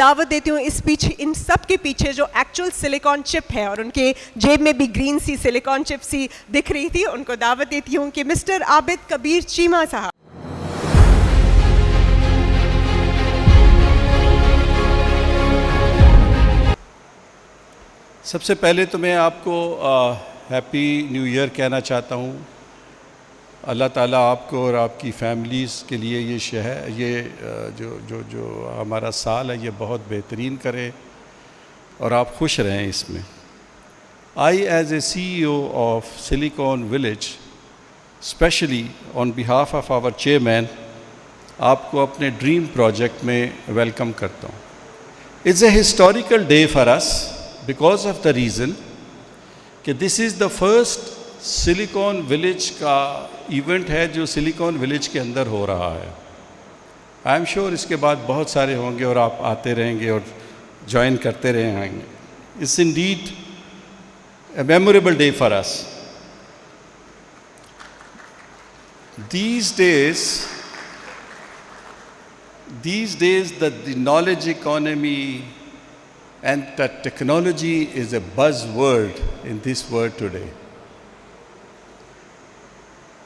दावत देती हूँ इन सब के पीछे जो एक्चुअल सिलिकॉन चिप है, और उनके जेब में भी ग्रीन सी सिलिकॉन चिप सी दिख रही थी, उनको दावत देती हूँ कि मिस्टर आबिद कबीर चीमा साहब। सबसे पहले तो मैं आपको हैप्पी न्यू ईयर कहना चाहता हूँ। अल्लाह ताला आपको और आपकी फैमिलीज़ के लिए ये जो हमारा साल है ये बहुत बेहतरीन करे और आप खुश रहें इसमें। I as a CEO of Silicon Village specially on behalf of our chairman आपको अपने ड्रीम प्रोजेक्ट में वेलकम करता हूँ। It's a historical day for us because of the reason कि this is the first Silicon Village का event है जो silicon village के अंदर हो रहा है। आई एम श्योर इसके बाद बहुत सारे होंगे और आप आते रहेंगे और ज्वाइन करते रहेंगे। It's Indeed a memorable day for us. These days the knowledge economy and the technology is a buzzword in this world today.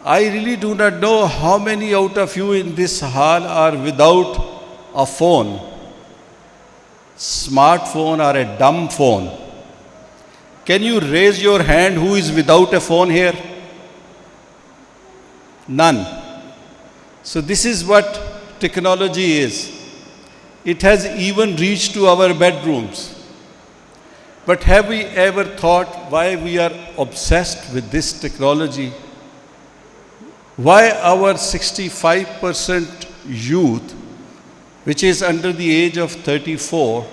I really do not know how many out of you in this hall are without a phone, smartphone or a dumb phone. Can you raise your hand who is without a phone here? None. So this is what technology is. It has even reached to our bedrooms. But have we ever thought why we are obsessed with this technology? Why our 65% youth, which is under the age of 34,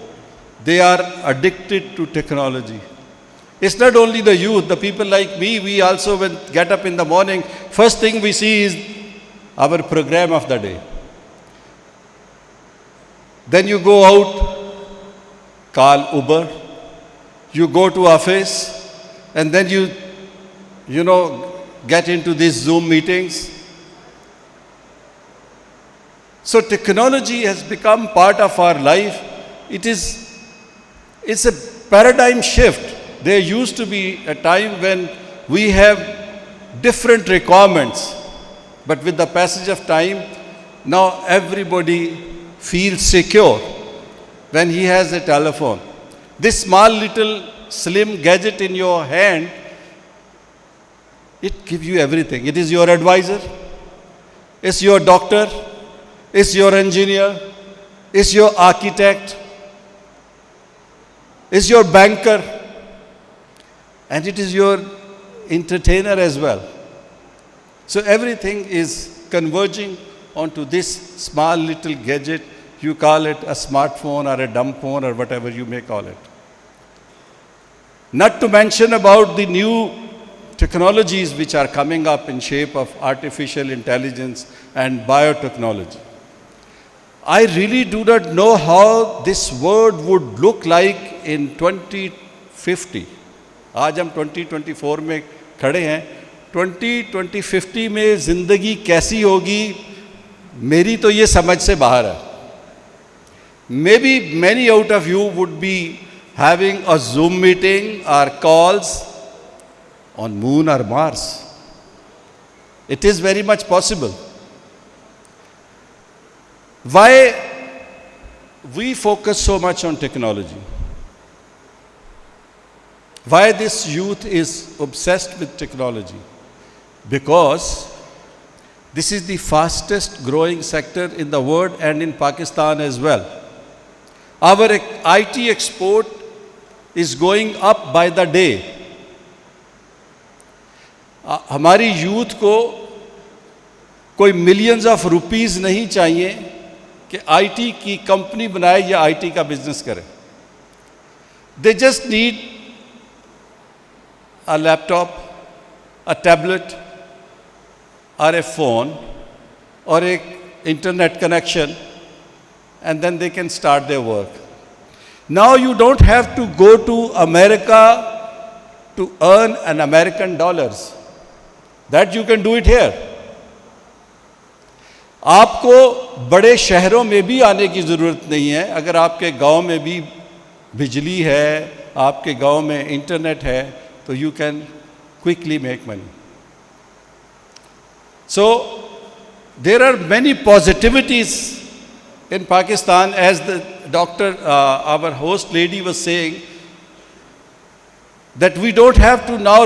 they are addicted to technology? It's not only the youth, the people like me, we also when get up in the morning, first thing we see is our program of the day. Then you go out, call Uber, you go to office, and then you get into these Zoom meetings. So technology has become part of our life. It's a paradigm shift. There used to be a time when we have different requirements, but with the passage of time, now everybody feels secure when he has a telephone. This small little slim gadget in your hand, it gives you everything. It is your advisor, it's your doctor, it's your engineer, it's your architect, it's your banker, and it is your entertainer as well. So everything is converging onto this small little gadget. You call it a smartphone or a dumb phone or whatever you may call it. Not to mention about the new technologies which are coming up in shape of artificial intelligence and biotechnology. I really do not know how this world would look like in 2050. आज हम 2024 में खड़े हैं। 2050 में ज़िंदगी कैसी होगी मेरी तो ये समझ से बाहर है। Maybe many out of you would be having a Zoom meeting or calls on Moon or Mars. It is very much possible. Why we focus so much on technology? Why this youth is obsessed with technology? Because this is the fastest growing sector in the world and in Pakistan as well. Our IT export is going up by the day. हमारी youth को कोई millions of rupees नहीं चाहिए कि IT की company बनाए या IT का बिजनेस करे. They just need a laptop, a tablet, or a phone, or a internet connection, and then they can start their work. Now you don't have to go to America to earn an American dollars. That you can do it here. आपको बड़े शहरों में भी आने की ज़रूरत नहीं है। अगर आपके गांव में भी बिजली है, आपके गांव में इंटरनेट है, तो you can quickly make money. So there are many positivities in Pakistan, as the doctor, our host lady was saying, that we don't have to now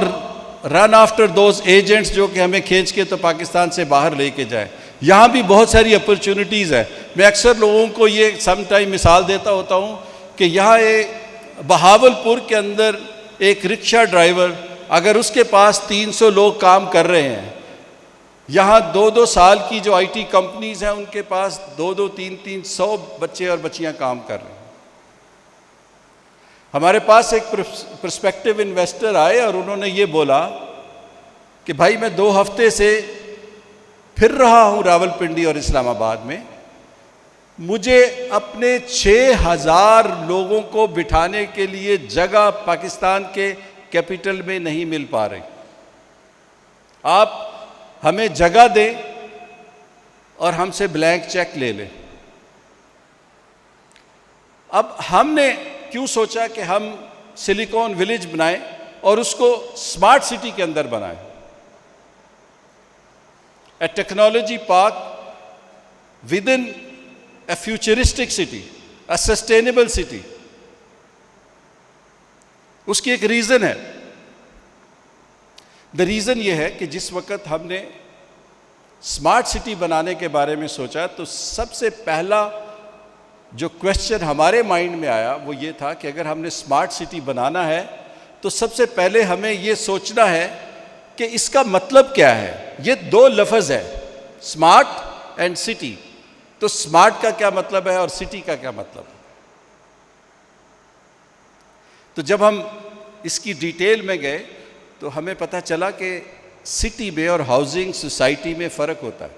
run after those agents जो कि हमें खींच के तो पाकिस्तान से बाहर लेके जाए। यहाँ भी बहुत सारी अपॉर्चुनिटीज़ है। मैं अक्सर लोगों को ये समटाइम मिसाल देता होता हूँ कि यहाँ एक बहावलपुर के अंदर एक रिक्शा ड्राइवर, अगर उसके पास 300 लोग काम कर रहे हैं, यहाँ 2-2 साल की जो आईटी कंपनीज हैं उनके पास 2-2, 3-3, 100 बच्चे और बच्चियाँ काम कर रहे हैं। हमारे पास एक पर्सपेक्टिव इन्वेस्टर आए और उन्होंने ये बोला कि भाई मैं 2 हफ्ते से फिर रहा हूँ रावलपिंडी और इस्लामाबाद में, मुझे अपने 6000 लोगों को बिठाने के लिए जगह पाकिस्तान के कैपिटल में नहीं मिल पा रही। आप हमें जगह दें और हमसे ब्लैंक चेक ले लें। अब हमने क्यों सोचा कि हम सिलिकॉन विलेज बनाएं और उसको स्मार्ट सिटी के अंदर बनाएं, a technology park within a futuristic city, a sustainable city. उसकी एक रीज़न है। द रीज़न ये है कि जिस वक्त हमने स्मार्ट सिटी बनाने के बारे में सोचा तो सबसे पहला जो क्वेश्चन हमारे माइंड में आया वो ये था कि अगर हमने स्मार्ट सिटी बनाना है तो सबसे पहले हमें ये सोचना है कि इसका मतलब क्या है। ये 2 लफ्ज़ है, स्मार्ट एंड सिटी। तो स्मार्ट का क्या मतलब है और सिटी का क्या मतलब है। तो जब हम इसकी डिटेल में गए तो हमें पता चला कि सिटी में और हाउसिंग सोसाइटी में फ़र्क होता है।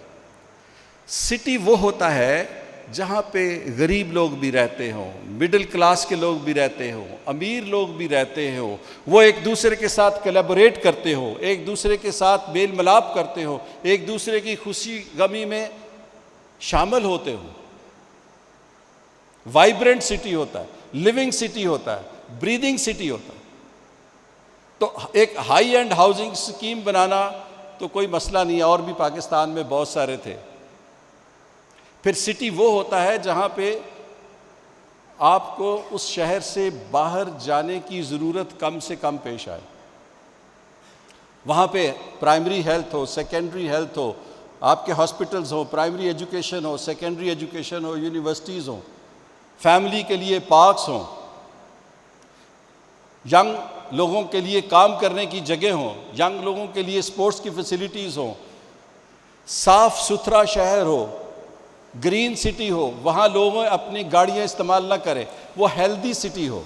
सिटी वो होता है जहाँ पे गरीब लोग भी रहते हों, मिडिल क्लास के लोग भी रहते हों, अमीर लोग भी रहते हों, वो एक दूसरे के साथ कोलैबोरेट करते हो, एक दूसरे के साथ मेल मिलाप करते हो, एक दूसरे की खुशी गमी में शामिल होते हो। वाइब्रेंट सिटी होता है, लिविंग सिटी होता है, ब्रीदिंग सिटी होता है। तो एक हाई एंड हाउसिंग स्कीम बनाना तो कोई मसला नहीं है, और भी पाकिस्तान में बहुत सारे थे। फिर सिटी वो होता है जहाँ पे आपको उस शहर से बाहर जाने की ज़रूरत कम से कम पेश आए। वहाँ पे प्राइमरी हेल्थ हो, सेकेंडरी हेल्थ हो, आपके हॉस्पिटल्स हो, प्राइमरी एजुकेशन हो, सेकेंडरी एजुकेशन हो, यूनिवर्सिटीज़ हो, फैमिली के लिए पार्क्स हों, यंग लोगों के लिए काम करने की जगह हो, यंग लोगों के लिए स्पोर्ट्स की फैसिलिटीज़ हो, साफ़ सुथरा शहर हो, ग्रीन सिटी हो, वहाँ लोग अपनी गाड़ियाँ इस्तेमाल ना करें, वो हेल्दी सिटी हो,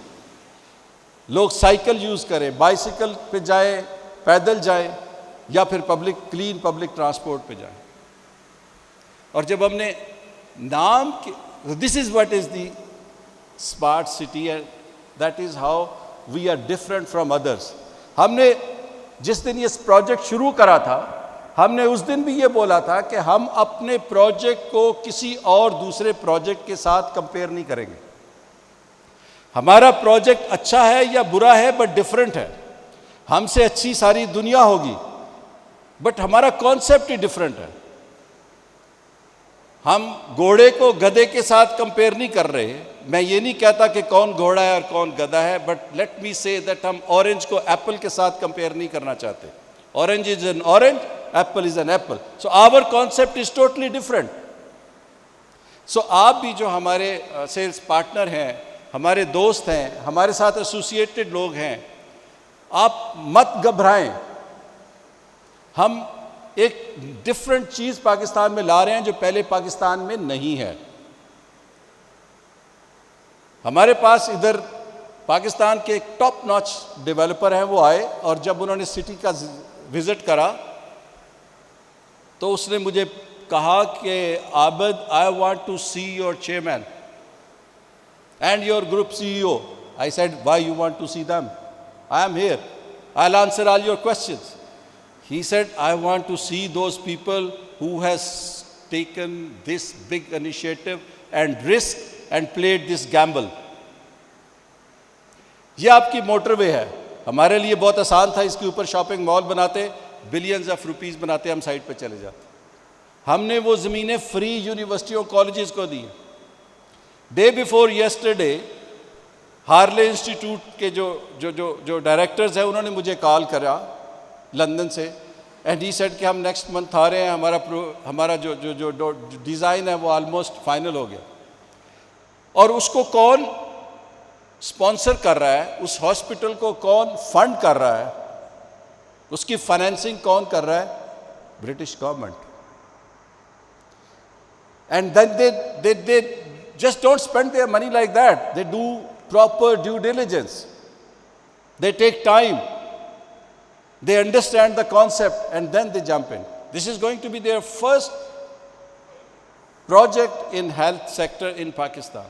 लोग साइकिल यूज़ करें, बाइसिकल पे जाए, पैदल जाए, या फिर क्लीन पब्लिक ट्रांसपोर्ट पे जाए। और जब हमने नाम के this is what is the smart city and that is how we are different from others. हमने जिस दिन ये प्रोजेक्ट शुरू करा था, हमने उस दिन भी ये बोला था कि हम अपने प्रोजेक्ट को किसी और दूसरे प्रोजेक्ट के साथ कंपेयर नहीं करेंगे। हमारा प्रोजेक्ट अच्छा है या बुरा है बट डिफरेंट है। हमसे अच्छी सारी दुनिया होगी बट हमारा कॉन्सेप्ट ही डिफरेंट है। हम घोड़े को गधे के साथ कंपेयर नहीं कर रहे। मैं ये नहीं कहता कि कौन घोड़ा है और कौन गधा है, but let me say that हम ऑरेंज को एप्पल के साथ कंपेयर नहीं करना चाहते। Orange is an orange, apple is an apple. So our concept is totally different. So आप भी जो हमारे सेल्स पार्टनर हैं, हमारे दोस्त हैं, हमारे साथ एसोसिएटेड लोग हैं, आप मत घबराएं। हम एक डिफरेंट चीज़ पाकिस्तान में ला रहे हैं जो पहले पाकिस्तान में नहीं है। हमारे पास इधर पाकिस्तान के एक टॉप नॉच डेवलपर हैं, वो आए और जब उन्होंने सिटी का विज़िट करा तो उसने मुझे कहा कि Abid, I want to see your chairman and your group CEO। I said, why you want to see them? I am here, I will answer all your questions. He said, I want to see those people who has taken this big initiative and risk and played this gamble. ये आपकी motorway है, हमारे लिए बहुत आसान था, इसके ऊपर शॉपिंग मॉल बनाते, बिलियंस ऑफ रुपीस बनाते, हम साइड पे चले जाते। हमने वो ज़मीनें फ्री यूनिवर्सिटियों कॉलेजेस को दी। Day before yesterday Harley institute के जो डायरेक्टर्स हैं उन्होंने मुझे कॉल करा लंदन से, एंड ही सेड कि हम नेक्स्ट मंथ आ रहे हैं, हमारा जो डिज़ाइन है वो ऑलमोस्ट फाइनल हो गया। और उसको कौन स्पॉन्सर कर रहा है, उस हॉस्पिटल को कौन फंड कर रहा है, उसकी फाइनेंसिंग कौन कर रहा है? British government. And then they just don't spend their money like that. They do proper due diligence. They take time. They understand the concept and then they jump in. This is going to be their first project in health sector in Pakistan.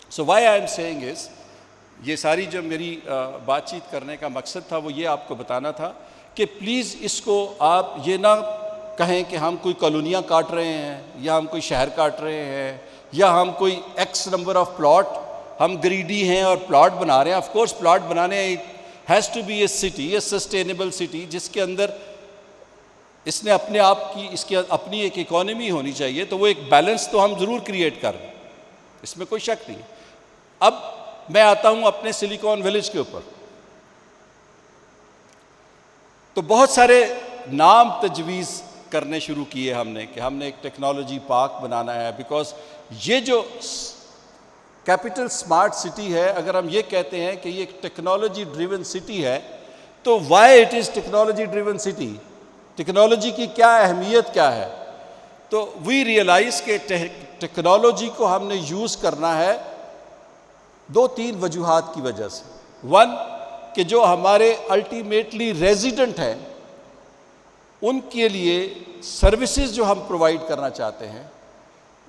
So why I am saying is, ये सारी जो मेरी बातचीत करने का मकसद था वो ये आपको बताना था कि प्लीज़ इसको आप ये ना कहें कि हम कोई कॉलोनियाँ काट रहे हैं या हम कोई शहर काट रहे हैं या हम कोई एक्स नंबर ऑफ प्लॉट, हम ग्रीडी हैं और प्लॉट बना रहे हैं। ऑफ कोर्स प्लॉट बनाने has to be a city, a sustainable city, जिसके अंदर इसने अपने आप की, इसकी अपनी एक इकोनॉमी होनी चाहिए। तो वो एक बैलेंस तो हम ज़रूर क्रिएट कर रहे हैं, इसमें कोई शक नहीं। अब मैं आता हूँ अपने सिलिकॉन विलेज के ऊपर। तो बहुत सारे नाम तजवीज़ करने शुरू किए हमने कि हमने एक टेक्नोलॉजी पार्क बनाना है, बिकॉज ये जो कैपिटल स्मार्ट सिटी है, अगर हम ये कहते हैं कि ये एक टेक्नोलॉजी ड्रिवन सिटी है, तो why it is technology driven city? Technology की क्या अहमियत क्या है? तो वी रियलाइज़ के टेक्नोलॉजी को हमने यूज़ करना है 2-3 वजूहात की वजह से। वन, कि जो हमारे अल्टीमेटली रेजिडेंट हैं उनके लिए सर्विसेज जो हम प्रोवाइड करना चाहते हैं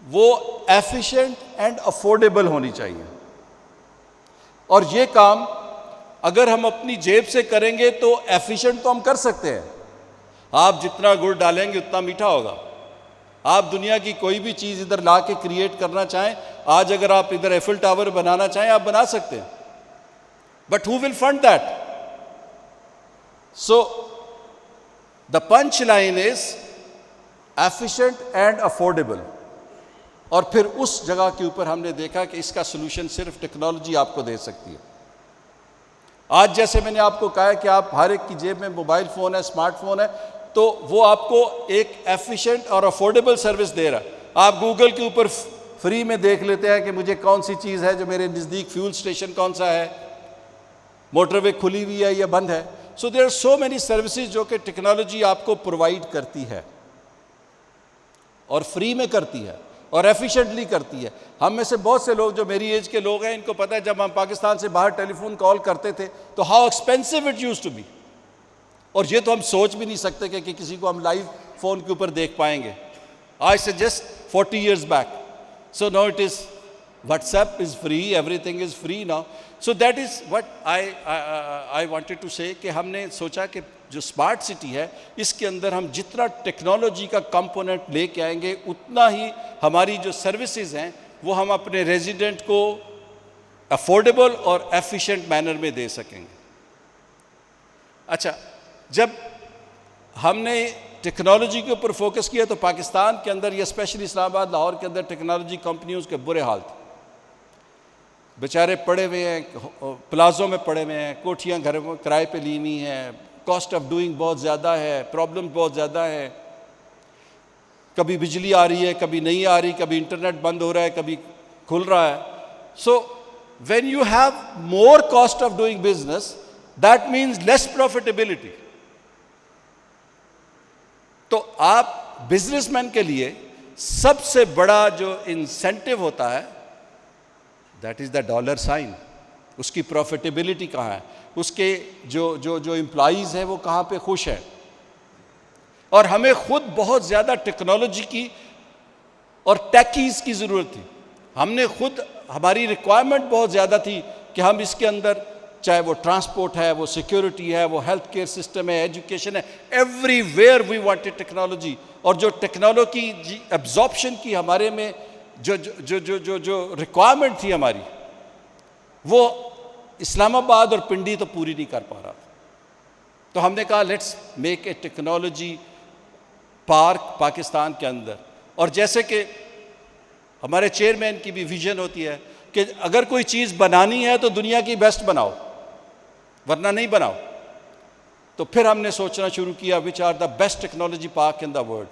वो एफिशिएंट एंड अफोर्डेबल होनी चाहिए। और ये काम अगर हम अपनी जेब से करेंगे तो एफिशिएंट तो हम कर सकते हैं। आप जितना गुड़ डालेंगे उतना मीठा होगा। आप दुनिया की कोई भी चीज़ इधर ला के क्रिएट करना चाहें, आज अगर आप इधर एफिल टावर बनाना चाहें आप बना सकते हैं, but who will fund that? So the punch line is efficient and affordable. और फिर उस जगह के ऊपर हमने देखा कि इसका सोल्यूशन सिर्फ टेक्नोलॉजी आपको दे सकती है। आज जैसे मैंने आपको कहा कि आप हर एक की जेब में मोबाइल फ़ोन है, स्मार्टफोन है, तो वो आपको एक एफिशिएंट और अफोर्डेबल सर्विस दे रहा है। आप गूगल के ऊपर फ्री में देख लेते हैं कि मुझे कौन सी चीज़ है जो मेरे नज़दीक, फ्यूल स्टेशन कौन सा है, मोटरवे खुली हुई है या बंद है। So there are so many services जो कि टेक्नोलॉजी आपको प्रोवाइड करती है और फ्री में करती है और एफिशिएंटली करती है। हम में से बहुत से लोग जो मेरी एज के लोग हैं, इनको पता है जब हम पाकिस्तान से बाहर टेलीफोन कॉल करते थे तो how expensive it used to be. और ये तो हम सोच भी नहीं सकते कि किसी को हम लाइव फ़ोन के ऊपर देख पाएंगे। आज से just 40 years back. So now it is, WhatsApp is free, everything is free now. So that is what I wanted to say कि हमने सोचा कि जो स्मार्ट सिटी है इसके अंदर हम जितना टेक्नोलॉजी का कंपोनेंट लेके आएंगे उतना ही हमारी जो सर्विसेज हैं वो हम अपने रेजिडेंट को अफोर्डेबल और एफिशिएंट मैनर में दे सकेंगे। अच्छा, जब हमने टेक्नोलॉजी के ऊपर फोकस किया तो पाकिस्तान के अंदर या स्पेशली इस्लामाबाद, लाहौर के अंदर टेक्नोलॉजी कंपनियों के बुरे हाल थे। बेचारे पड़े हुए हैं, प्लाजों में पड़े हुए हैं, कोठियाँ घर में किराए पे ली हुई हैं, कॉस्ट ऑफ डूइंग बहुत ज़्यादा है, प्रॉब्लम बहुत ज़्यादा है। कभी बिजली आ रही है, कभी नहीं आ रही, कभी इंटरनेट बंद हो रहा है, कभी खुल रहा है। So when you have more cost of doing business, that means less profitability. तो आप बिजनेसमैन के लिए सबसे बड़ा जो इंसेंटिव होता है that is the dollar sign. उसकी प्रॉफिटेबिलिटी कहाँ है, उसके जो एम्प्लॉइज़ हैं वो कहाँ पे खुश हैं। और हमें खुद बहुत ज़्यादा टेक्नोलॉजी की और टेकीज़ की ज़रूरत थी। हमने खुद, हमारी रिक्वायरमेंट बहुत ज़्यादा थी कि हम इसके अंदर चाहे वो ट्रांसपोर्ट है, वो सिक्योरिटी है, वो हेल्थ केयर सिस्टम है, एजुकेशन है, एवरीवेयर वी वांटेड टेक्नोलॉजी। और जो टेक्नोलॉजी एब्जॉर्प्शन की हमारे में जो जो जो जो जो रिक्वायरमेंट थी हमारी, वो इस्लामाबाद और पिंडी तो पूरी नहीं कर पा रहा था। तो हमने कहा let's make a technology park Pakistan के अंदर। और जैसे कि हमारे चेयरमैन की भी विजन होती है कि अगर कोई चीज़ बनानी है तो दुनिया की बेस्ट बनाओ, वरना नहीं बनाओ। तो फिर हमने सोचना शुरू किया which are the best technology park in the world.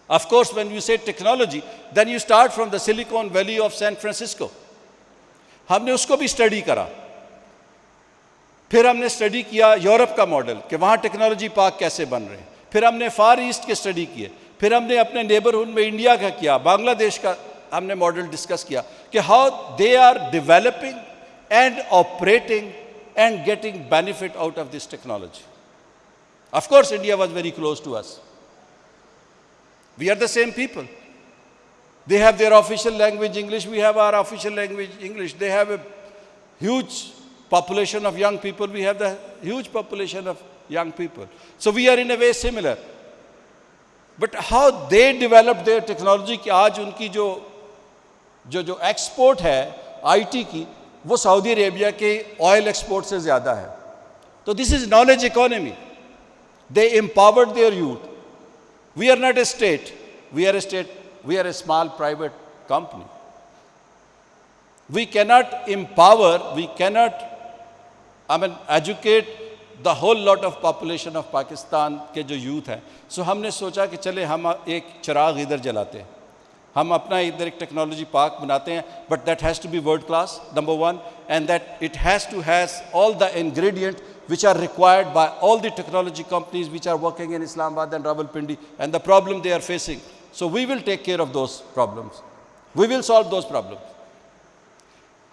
Of course when you say technology then you start from the Silicon Valley of San Francisco. हमने उसको भी स्टडी करा। फिर हमने स्टडी किया यूरोप का मॉडल कि वहाँ टेक्नोलॉजी पार्क कैसे बन रहे हैं। फिर हमने फार ईस्ट के स्टडी किए। फिर हमने अपने नेबरहुड में इंडिया का किया, बांग्लादेश का हमने मॉडल डिस्कस किया कि how they are developing and operating and getting benefit out of this technology. Of course India was very close to us, we are the same people. They have their official language English, we have our official language English. They have a huge population of young people, we have the huge population of young people. So we are in a way similar. But how they developed their technology कि आज उनकी जो export है IT की, वो Saudi Arabia के oil export से ज़्यादा है। तो this is knowledge economy. They empowered their youth. We are not a state, we are a state. We are a small private company. We cannot empower, we cannot, educate the whole lot of population of Pakistan के जो youth है। So हमने सोचा कि चले हम एक चिराग इधर जलाते हैं, हम अपना इधर एक टेक्नोलॉजी पार्क बनाते हैं, but that has to be world class, number one, and that it has to has all the ingredient which are required by all the technology companies which are working in Islamabad and Rawalpindi and the problem they are facing. So we will take care of those problems. We will solve those problems.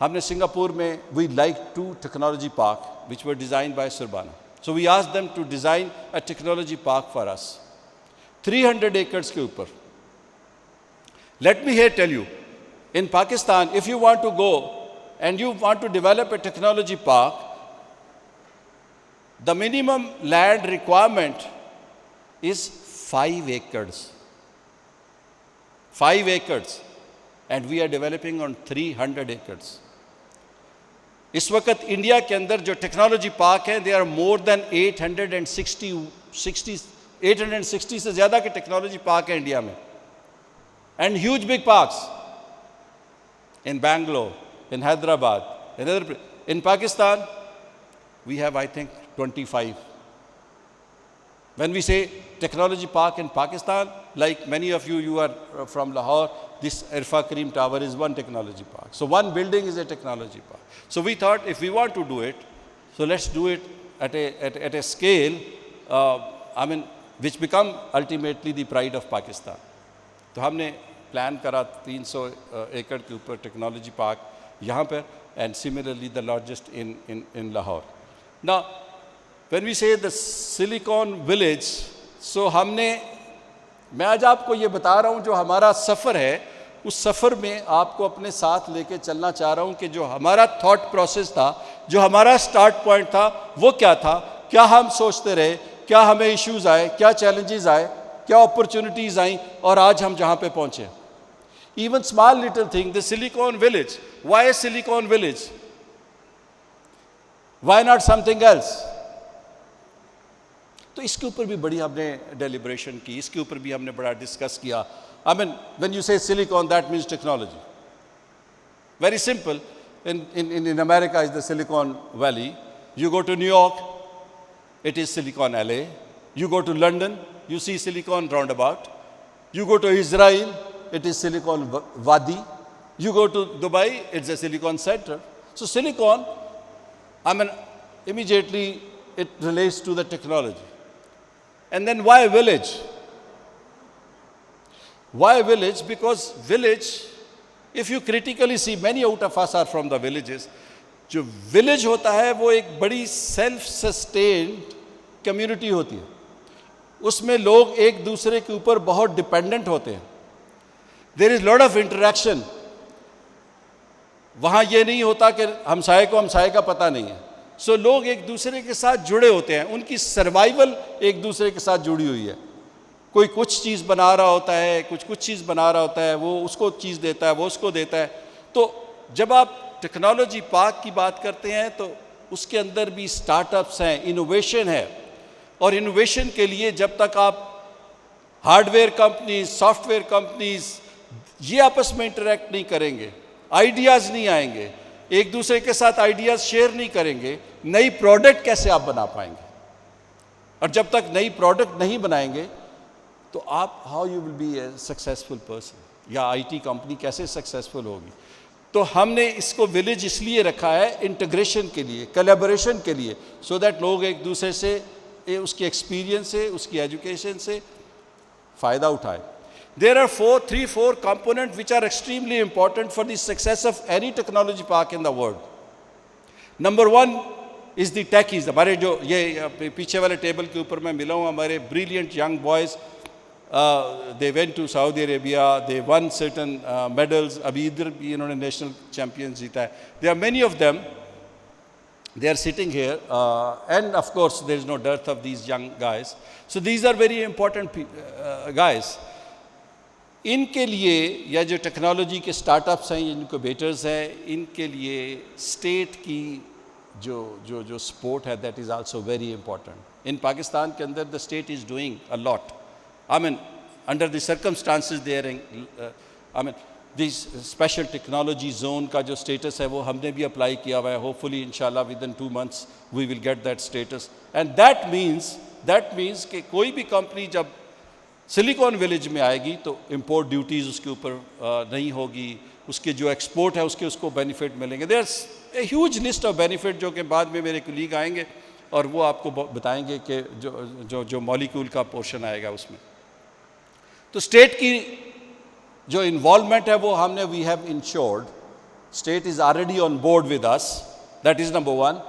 हमने Singapore में we like 2 technology park which were designed by Surbana. So we asked them to design a technology park for us. 300 acres के ऊपर. Let me here tell you, in Pakistan, if you want to go and you want to develop a technology park, the minimum land requirement is 5 acres. 5 acres, and we are developing on 300 acres. इस वक्त India के अंदर जो technology park हैं, they are more than 860 से ज़्यादा के technology park हैं इंडिया में, and huge big parks in Bangalore, in Hyderabad, in Pakistan we have I think 25. When we say technology park in Pakistan, like many of you are from Lahore, this Irfa Karim Tower is one technology park. So one building is a technology park. So we thought if we want to do it, so let's do it at a scale, which become ultimately the pride of Pakistan. तो हमने plan करा 300 एकड़ के ऊपर technology park यहाँ पर, and similarly the largest in Lahore. Now, when we say the Silicon Village, so मैं आज आपको ये बता रहा हूँ जो हमारा सफ़र है, उस सफ़र में आपको अपने साथ लेके चलना चाह रहा हूँ कि जो हमारा थॉट प्रोसेस था, जो हमारा स्टार्ट पॉइंट था, वो क्या था, क्या हम सोचते रहे, क्या हमें इश्यूज़ आए, क्या चैलेंजेस आए, क्या अपॉर्चुनिटीज़ आई, और आज हम जहाँ पे पहुँचे। Even small little thing, the Silicon Village. Why Silicon Village? Why not something else? तो इसके ऊपर भी बड़ी हमने डेलिब्रेशन की, इसके ऊपर भी हमने बड़ा डिस्कस किया। when you say silicon, that means technology. Very simple. In America is the Silicon Valley. You go to New York, it is Silicon LA. You go to London, you see Silicon roundabout. You go to Israel, it is Silicon Wadi. You go to Dubai, it's a Silicon Center. So Silicon, immediately it relates to the technology. And then why village? Why village? Because village, if you critically see, many out of us are from the villages. जो village होता है वो एक बड़ी self-sustained community होती है, उसमें लोग एक दूसरे के ऊपर बहुत dependent होते हैं. There is lot of interaction. वहाँ ये नहीं होता कि हमसाये को हमसाये का पता नहीं है। सो लोग एक दूसरे के साथ जुड़े होते हैं, उनकी सर्वाइवल एक दूसरे के साथ जुड़ी हुई है। कोई कुछ चीज़ बना रहा होता है, कुछ चीज़ बना रहा होता है, वो उसको चीज़ देता है, वो उसको देता है। तो जब आप टेक्नोलॉजी पार्क की बात करते हैं तो उसके अंदर भी स्टार्टअप्स हैं, इनोवेशन है। और इनोवेशन के लिए जब तक आप हार्डवेयर कंपनीज, सॉफ्टवेयर कंपनीज ये आपस में इंटरेक्ट नहीं करेंगे, आइडियाज़ नहीं आएंगे, एक दूसरे के साथ आइडियाज़ शेयर नहीं करेंगे, नई प्रोडक्ट कैसे आप बना पाएंगे? और जब तक नई प्रोडक्ट नहीं बनाएंगे तो आप how you will be A successful person, या आईटी कंपनी कैसे सक्सेसफुल होगी? तो हमने इसको विलेज इसलिए रखा है इंटीग्रेशन के लिए, कोलैबोरेशन के लिए, सो दैट लोग एक दूसरे से उसके एक्सपीरियंस से, उसकी एजुकेशन से फ़ायदा उठाए। There are three, four components which are extremely important for the success of any technology park in the world. Number one is the techies. हमारे जो ये पीछे वाले टेबल के ऊपर मैं मिला हूँ, हमारे brilliant young boys, they went to Saudi Arabia, they won certain medals. अभी इधर भी इन्होंने national champions जीता है. There are many of them. They are sitting here, and of course there is no dearth of these young guys. So these are very important guys. इनके लिए या जो टेक्नोलॉजी के स्टार्टअप्स हैं, इनक्यूबेटर्स हैं, इनके लिए स्टेट की जो सपोर्ट है that is also very important. In Pakistan के अंदर the state is doing a lot. I mean under the circumstances there, I mean this special technology zone का जो स्टेटस है वो हमने भी अप्लाई किया हुआ है। होपफुली इंशाल्लाह within 2 months we will get that status. And that means कि कोई भी कंपनी जब सिलिकॉन विलेज में आएगी तो इंपोर्ट ड्यूटीज़ उसके ऊपर नहीं होगी, उसके जो एक्सपोर्ट है उसको बेनिफिट मिलेंगे। There is a huge list of benefit जो कि बाद में मेरे कलीग आएंगे और वो आपको बताएंगे कि जो मॉलिक्यूल का पोर्शन आएगा उसमें। तो स्टेट की जो इन्वॉल्वमेंट है वो हमने we have ensured, state is already on board with us, that is number one.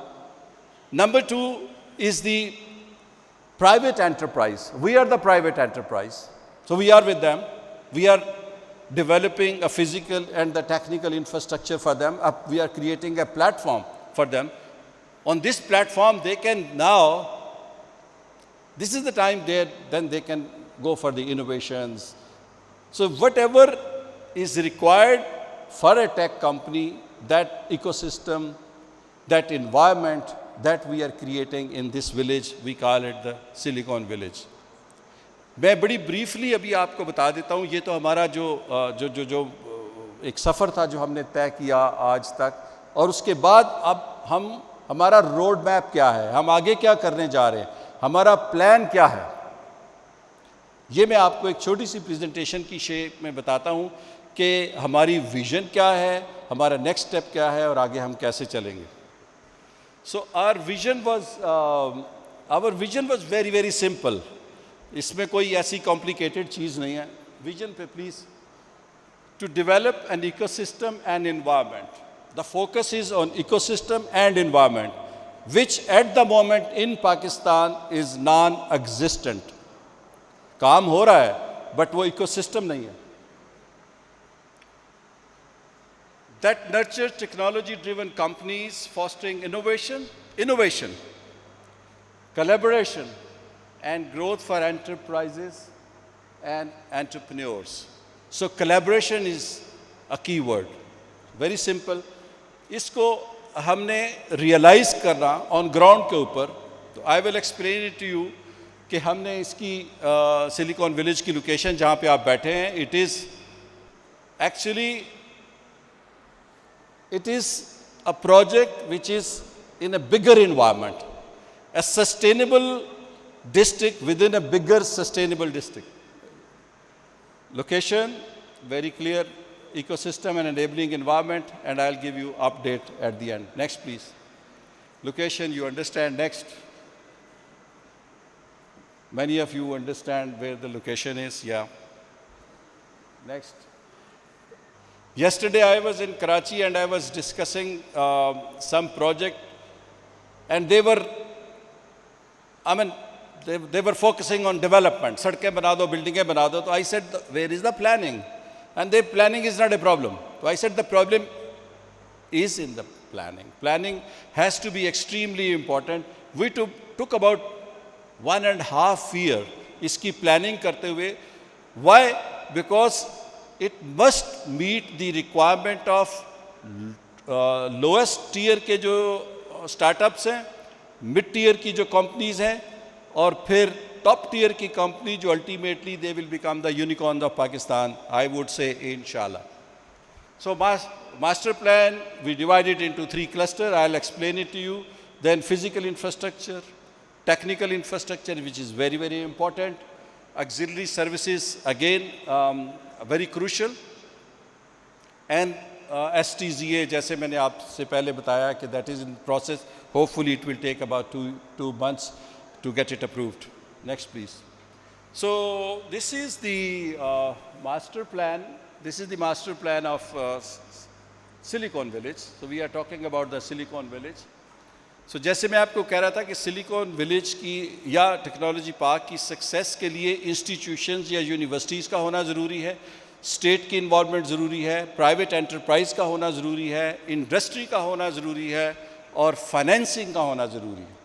Number two is the private enterprise. We are the private enterprise. So we are with them. We are developing a physical and the technical infrastructure for them. We are creating a platform for them. On this platform, they can now, this is the time then they can go for the innovations. So whatever is required for a tech company, that ecosystem, that environment, that we are creating in this village, we call it the Silicon Village. मैं बड़ी briefly अभी आपको बता देता हूँ, ये तो हमारा जो एक सफ़र था जो हमने तय किया आज तक, और उसके बाद अब हमारा रोड मैप क्या है, हम आगे क्या करने जा रहे हैं, हमारा प्लान क्या है, ये मैं आपको एक छोटी सी प्रेजेंटेशन की शेप में बताता हूँ कि हमारी विज़न क्या है, हमारा नेक्स्ट स्टेप क्या है और आगे हम कैसे चलेंगे। So our vision was very very simple. इसमें कोई ऐसी complicated चीज़ नहीं है। Vision पे please, to develop an ecosystem and environment. The focus is on ecosystem and environment, which at the moment in Pakistan is non-existent. काम हो रहा है but वो ecosystem नहीं है। That nurtures technology-driven companies fostering innovation, collaboration, and growth for enterprises and entrepreneurs. So collaboration is a key word. Very simple. इसको हमने realize करना on ground के ऊपर, तो I will explain it to you कि हमने इसकी Silicon Village की location जहाँ पे आप बैठे हैं, it is actually it is a project which is in a bigger environment, a sustainable district within a bigger sustainable district. Location, very clear, ecosystem and enabling environment, and I'll give you update at the end. Next, please. Location, you understand. Next. Many of you understand where the location is, yeah. Next. Yesterday I was in Karachi and I was discussing some project, and they were focusing on development. Sadkein bana do, buildingein bana do. So I said, where is the planning? And the planning is not a problem. So I said the problem is in the planning. Planning has to be extremely important. We took about 1.5 years इसकी planning करते हुए. Why? Because it must meet the requirement of lowest tier के जो startups हैं, mid tier की जो companies हैं, और फिर top tier की company जो ultimately they will become the unicorns of Pakistan, I would say, inshallah. So master plan, we divide it into 3 clusters. I'll explain it to you. Then physical infrastructure, technical infrastructure, which is very, very important. Auxiliary services, again, very crucial. And STZA, जैसे मैंने आपसे पहले बताया कि that is in process. Hopefully it will take about two months to get it approved. Next, please. So this is the master plan. This is the master plan of Silicon Village. So we are talking about the Silicon Village. So जैसे मैं आपको कह रहा था कि Silicon Village की या technology park की सक्सेस के लिए इंस्टीट्यूशंस या यूनिवर्सिटीज़ का होना ज़रूरी है, स्टेट की इन्वॉल्वमेंट ज़रूरी है, प्राइवेट एंटरप्राइज का होना ज़रूरी है, इंडस्ट्री का होना ज़रूरी है, और फाइनेंसिंग का होना ज़रूरी है.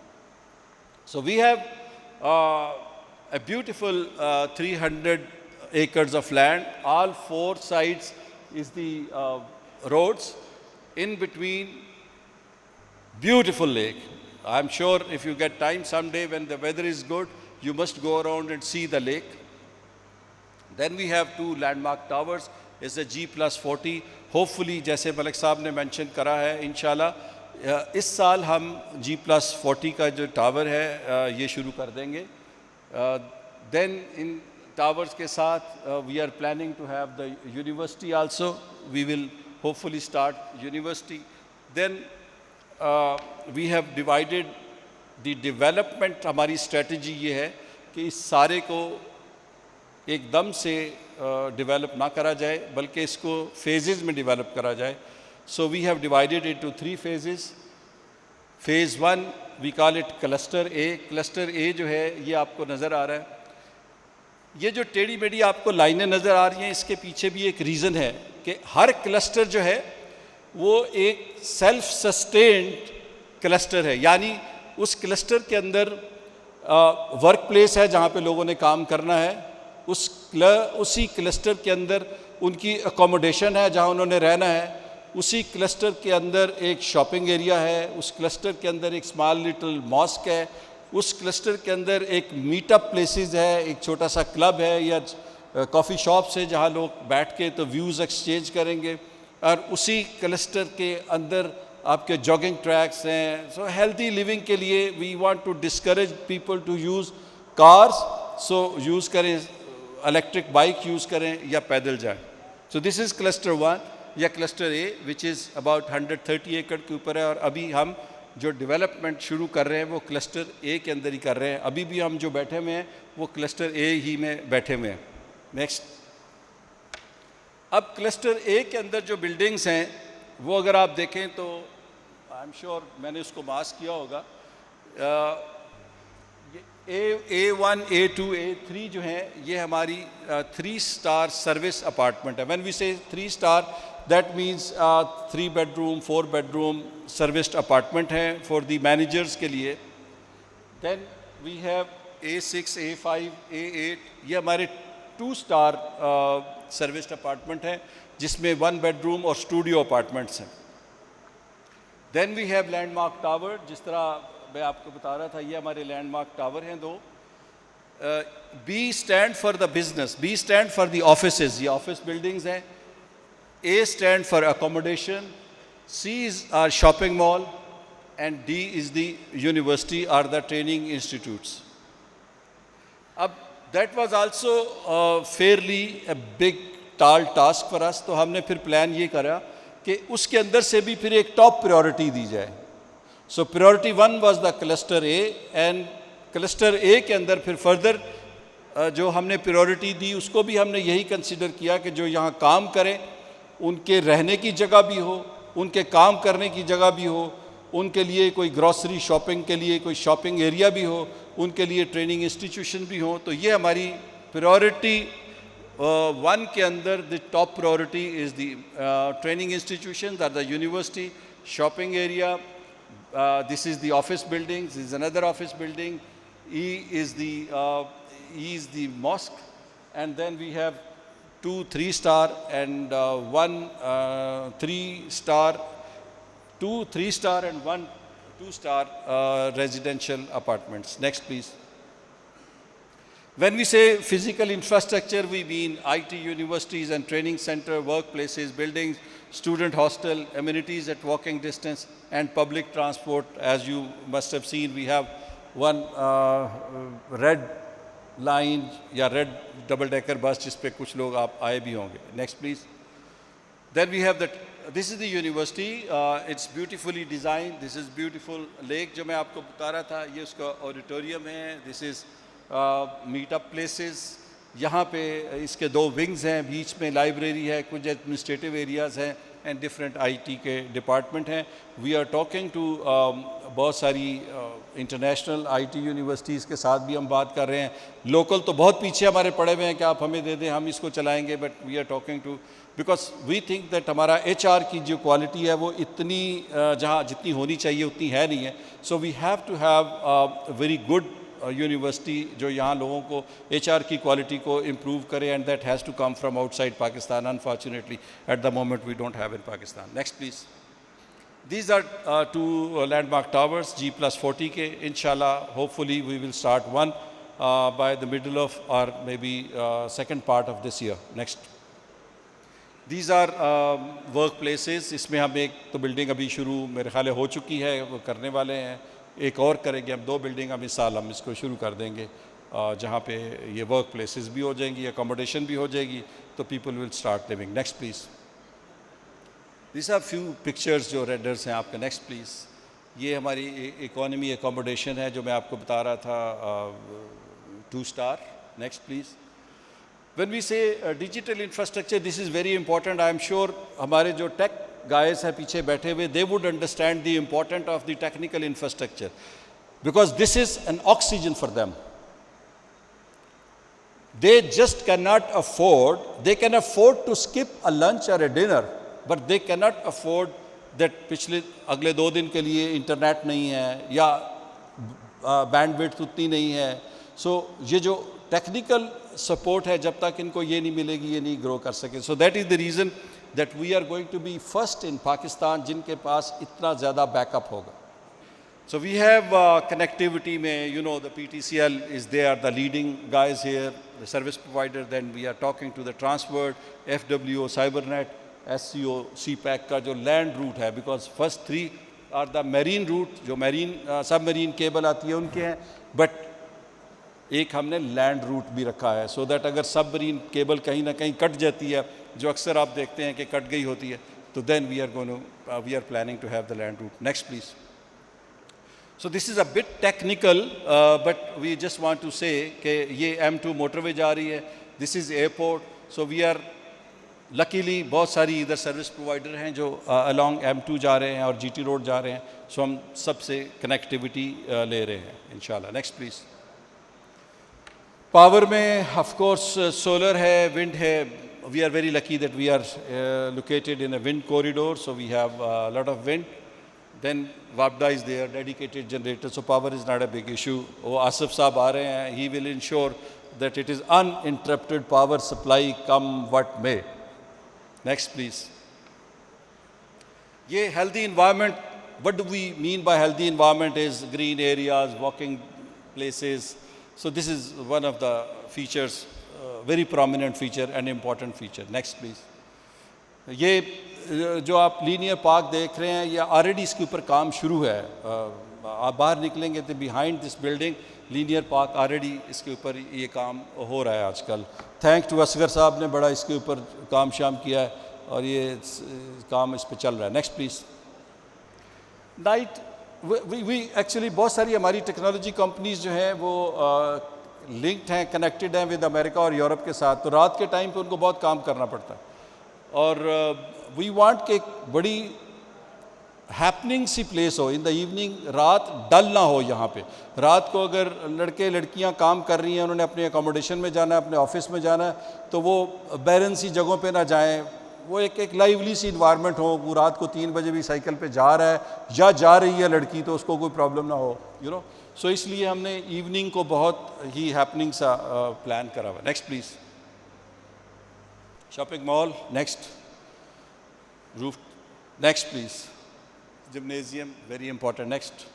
So we have a beautiful 300 acres of land. All 4 sides is the roads. In between, beautiful lake. I'm sure if you get time someday when the weather is good, you must go around and see the lake. Then we have 2 landmark towers. It's a G+40. Hopefully, जैसे मलिक साहब ने mention करा है, इंशाल्लाह इस साल हम G+40 का जो टावर है ये शुरू कर देंगे. Then in towers के साथ we are planning to have the university also. We will hopefully start university. Then we have divided the development. हमारी strategy ये है कि इस सारे को एकदम से develop ना करा जाए, बल्कि इसको phases में develop करा जाए. So we have divided it into 3 phases. Phase 1 we call it cluster A. Cluster A जो है ये आपको नज़र आ रहा है. ये जो टेढ़ी मेढ़ी आपको लाइनें नज़र आ रही हैं, इसके पीछे भी एक रीज़न है कि हर क्लस्टर जो है वो एक सेल्फ सस्टेन्ड क्लस्टर है. यानी उस क्लस्टर के अंदर वर्क प्लेस है जहाँ पे लोगों ने काम करना है, उसी क्लस्टर के अंदर उनकी अकोमोडेशन है जहाँ उन्होंने रहना है, उसी क्लस्टर के अंदर एक शॉपिंग एरिया है, उस क्लस्टर के अंदर एक स्मॉल लिटिल मॉस्क है, उस क्लस्टर के अंदर एक मीटअप प्लेसेस है, एक छोटा सा क्लब है या कॉफ़ी शॉप्स है जहाँ लोग बैठ के तो व्यूज़ एक्सचेंज करेंगे, और उसी क्लस्टर के अंदर आपके जॉगिंग ट्रैक्स हैं. सो हेल्दी लिविंग के लिए we want to discourage people to use cars, so use करें इलेक्ट्रिक बाइक यूज़ करें या पैदल जाएं. सो दिस इज़ क्लस्टर 1 या cluster A which is about 130 एकड़ के ऊपर है. और अभी हम जो डेवलपमेंट शुरू कर रहे हैं वो क्लस्टर ए के अंदर ही कर रहे हैं. अभी भी हम जो बैठे हुए हैं वो क्लस्टर ए ही में बैठे हुए हैं. नेक्स्ट, अब क्लस्टर ए के अंदर जो बिल्डिंग्स हैं वो अगर आप देखें तो आई एम श्योर मैंने उसको मार्क किया होगा. A1, A2, A3 जो हैं ये हमारी 3-star सर्विस अपार्टमेंट है. व्हेन वी से 3-star that means 3 bedroom, 4 bedroom serviced apartment है for the managers के लिए. Then we have A6, A5, A8 ये हमारे 2-star serviced apartment है जिसमें 1 bedroom और studio apartments हैं. Then we have landmark tower, जिस तरह मैं आपको बता रहा था ये हमारे landmark tower हैं 2. B stand for the business, B stand for the offices, ये office buildings हैं. A stand for accommodation, C is our shopping mall, and D is the university or the training institutes. That was also fairly a big tall task for us. तो हमने फिर plan ये करा कि उसके अंदर से भी फिर एक टॉप प्रायोरिटी दी जाए. So priority 1 was the cluster A, and cluster A के अंदर फिर further जो हमने प्रायोरिटी दी उसको भी हमने यही कंसिडर किया कि जो यहाँ काम करें उनके रहने की जगह भी हो, उनके काम करने की जगह भी हो, उनके लिए कोई ग्रॉसरी शॉपिंग के लिए कोई शॉपिंग एरिया भी हो, उनके लिए ट्रेनिंग इंस्टीट्यूशन भी हो. तो ये हमारी प्रायोरिटी वन के अंदर the top priority is the training institution or the university, shopping area, this is the office building, this is another office building, E is the mosque, and then we have 2 3-star and 1 3-star, 2 3-star and 1 2-star residential apartments. Next please. When we say physical infrastructure, we mean IT universities and training center, workplaces, buildings, student hostel, amenities at walking distance, and public transport. As you must have seen, we have one red line या red double-decker bus जिस पे कुछ लोग आप आए भी होंगे. Next please. Then we have that. This is the university. It's beautifully designed. This is beautiful lake जो मैं आपको बता रहा था. ये उसका auditorium है. This is meet-up places. यहाँ पे इसके 2 विंग्स हैं, बीच में लाइब्रेरी है, कुछ एडमिनिस्ट्रेटिव एरियाज़ हैं एंड डिफरेंट आईटी के डिपार्टमेंट हैं. वी आर टॉकिंग टू बहुत सारी इंटरनेशनल आईटी यूनिवर्सिटीज़ के साथ भी हम बात कर रहे हैं. लोकल तो बहुत पीछे हमारे पड़े हुए हैं कि आप हमें दे दें, हम इसको चलाएंगे, but we are talking to because we think that हमारा एचआर की जो क्वालिटी है वो इतनी जहाँ जितनी होनी चाहिए उतनी है नहीं है. So we have to have very good university जो यहाँ लोगों को एचआर की क्वालिटी को इम्प्रूव करे, and that has to come from outside Pakistan. Unfortunately at the moment we don't have in Pakistan. Next please. These are 2 landmark towers G+40 के. इंशाल्लाह hopefully we will start one by the middle of or maybe second part of this year. Next. These are work places. इसमें हम एक तो building अभी शुरू मेरे ख्याल हो चुकी है, वो करने वाले हैं, एक और करेंगे हम. 2 बिल्डिंग हम इस साल हम इसको शुरू कर देंगे जहाँ पे ये वर्क प्लेसेस भी हो जाएंगी, अकोमोडेशन भी हो जाएगी, तो people will start living. Next please. This are few pictures जो रेंडर्स हैं आपके. Next please. ये हमारी इकोनॉमी अकोमोडेशन है जो मैं आपको बता रहा था, 2-star. Next please. When we say digital infrastructure, this is very important. I am sure हमारे जो टेक guys हैं पीछे बैठे हुए, they would understand the importance of the technical infrastructure because this is an oxygen for them. They just cannot afford, they can afford to skip a lunch or a dinner, but they cannot afford that पिछले अगले 2 दिन के लिए internet नहीं है या bandwidth उतनी नहीं है. सो ये जो टेक्निकल सपोर्ट है जब तक इनको ये नहीं मिलेगी ये नहीं ग्रो कर सके. So that is the reason that we are going to be first in Pakistan जिनके पास इतना ज़्यादा बैकअप होगा. So we have connectivity में, you know, the PTCL is there, the leading guys here, the service provider. Then we are talking to the Transworld, FWO, Cybernet, SCO, CPAC का जो land route है, because first 3 are the marine route, जो marine submarine cable आती है उनके हैं, but एक हमने लैंड रूट भी रखा है, सो दैट अगर सबमरीन केबल कहीं ना कहीं कट जाती है, जो अक्सर आप देखते हैं कि कट गई होती है, तो then we are planning to have the land route. Next please. So this is a bit technical but we just want to say कि ये M2 मोटरवे जा रही है. This is airport. So we are luckily बहुत सारी इधर service provider हैं जो अलॉन्ग M2 जा रहे हैं और GT रोड जा रहे हैं, सो हम सबसे कनेक्टिविटी ले रहे हैं इंशाल्लाह. Next please. पावर में ऑफ कोर्स सोलर है, विंड है. We are very lucky that we are located in a wind corridor, so we have lot of wind. Then वापडा is there, dedicated generator, so power is not a big issue. वो आसिफ साहब आ रहे हैं, he will ensure that it is uninterrupted power supply come what may. Next please. ये healthy environment, what do we mean by healthy environment is green areas, walking places. So this is one of the features, very prominent feature and important feature. Next please. ये जो आप linear park देख रहे हैं, ये already इसके ऊपर काम शुरू है. आप बाहर निकलेंगे तो behind this building linear park already इसके ऊपर ये काम हो रहा है आजकल. थैंक टू असगर साहब ने बड़ा इसके ऊपर काम शाम किया है और ये काम इस पर चल रहा है. Next please. Night we actually बहुत सारी हमारी टेक्नोलॉजी कंपनीज जो हैं वो लिंक्ड हैं, कनेक्टेड हैं विद अमेरिका और यूरोप के साथ, तो रात के टाइम पे उनको बहुत काम करना पड़ता है. और वी वांट कि एक बड़ी हैपनिंग सी प्लेस हो, इन द इवनिंग, रात डल ना हो यहाँ पे। रात को अगर लड़के लड़कियाँ काम कर रही हैं, उन्होंने अपने अकोमोडेशन में जाना है, अपने ऑफिस में जाना है, तो वो बैरन सी जगहों पे ना जाएं, वो एक लाइवली सी इन्वायरमेंट हो। वो रात को 3 बजे भी साइकिल पे जा रहा है या जा रही है लड़की, तो उसको कोई प्रॉब्लम ना हो, यू नो। सो इसलिए हमने इवनिंग को बहुत ही हैपनिंग सा प्लान करा हुआ। Next please. Shopping mall, next. Roof, next please. Gymnasium, very important, next.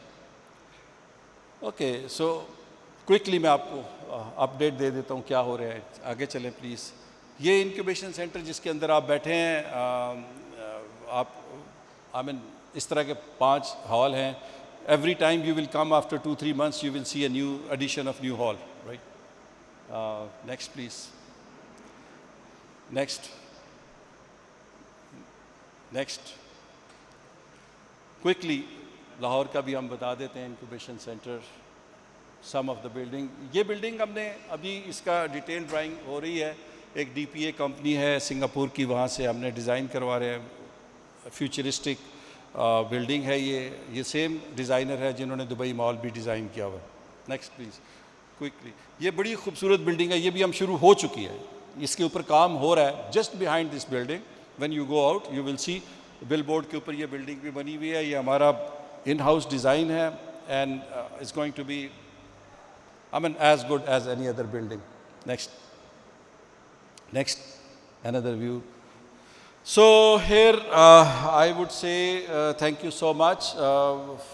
Okay, so quickly मैं आपको अपडेट दे देता हूँ क्या हो रहा है। आगे चलें प्लीज़। ये इंक्यूबेशन सेंटर जिसके अंदर आप बैठे हैं, आप इस तरह के 5 हॉल हैं। Every time you will come after 2-3 months you will see a new addition of new hall, right? Next please. Next. Quickly Lahore का भी हम बता देते हैं। Incubation centre, some of the building. ये बिल्डिंग हमने अभी, इसका डिटेल ड्राइंग हो रही है। एक DPA कंपनी है सिंगापुर की, वहाँ से हमने डिज़ाइन करवा रहे हैं। फ्यूचरिस्टिक बिल्डिंग है ये सेम डिज़ाइनर है जिन्होंने दुबई मॉल भी डिज़ाइन किया हुआ है। Next please, quickly. ये बड़ी खूबसूरत बिल्डिंग है, ये भी हम शुरू हो चुकी है, इसके ऊपर काम हो रहा है। Just behind this building when you go out you will see, bill board के ऊपर ये बिल्डिंग भी बनी हुई है। ये हमारा इन हाउस डिज़ाइन है and it's going to be as good as any other building. Next another view. So here I would say thank you so much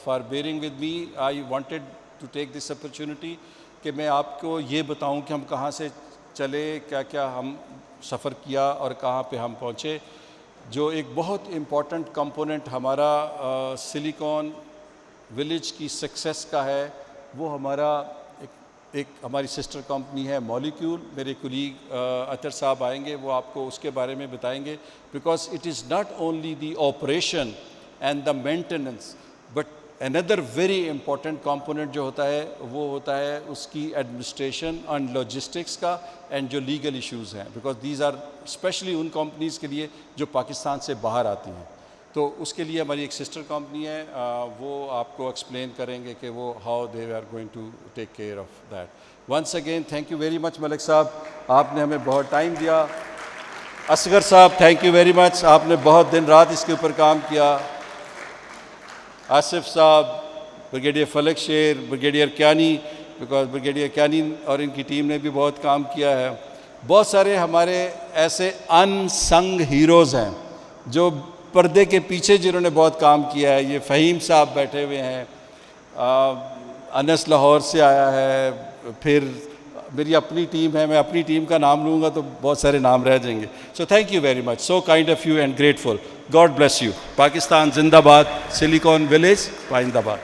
for bearing with me. I wanted to take this opportunity कि मैं आपको ये बताऊं कि हम कहाँ से चले, क्या क्या हम सफ़र किया और कहाँ पे हम पहुँचे। जो एक बहुत इम्पॉर्टेंट कंपोनेंट हमारा सिलिकॉन विलेज की सक्सेस का है, वो हमारा एक हमारी सिस्टर कंपनी है मॉलिक्यूल। मेरे कुलीग अतर साहब आएंगे, वो आपको उसके बारे में बताएंगे। Because it is not only the operation and the maintenance, but another very important component जो होता है वो होता है उसकी एडमिनिस्ट्रेशन एंड लॉजिस्टिक्स का एंड जो लीगल इश्यूज़ हैं। बिकॉज दीज आर स्पेशली उन कंपनीज़ के लिए जो पाकिस्तान से बाहर आती हैं। तो उसके लिए हमारी एक सिस्टर कंपनी है, वो आपको एक्सप्लेन करेंगे कि वो how they are going to take care of that. Once again thank you very much Malik साहब, आपने हमें बहुत टाइम दिया। असगर साहब थैंक यू वेरी मच, आपने बहुत दिन रात इसके ऊपर काम किया। आसिफ साहब, ब्रिगेडियर फलक शेर, brigadier Kayani, because brigadier Kayani और इनकी टीम ने भी बहुत काम किया है। बहुत सारे हमारे ऐसे अनसंग हीरोज़ हैं जो पर्दे के पीछे जिन्होंने बहुत काम किया है। ये फ़हीम साहब बैठे हुए हैं, अनस लाहौर से आया है, फिर मेरी अपनी टीम है, मैं अपनी टीम का नाम लूँगा तो बहुत सारे नाम रह जाएंगे। So thank you very much, so kind of you and grateful. God bless you. Pakistan जिंदाबाद, सिलिकॉन विलेज पाइंदाबाद।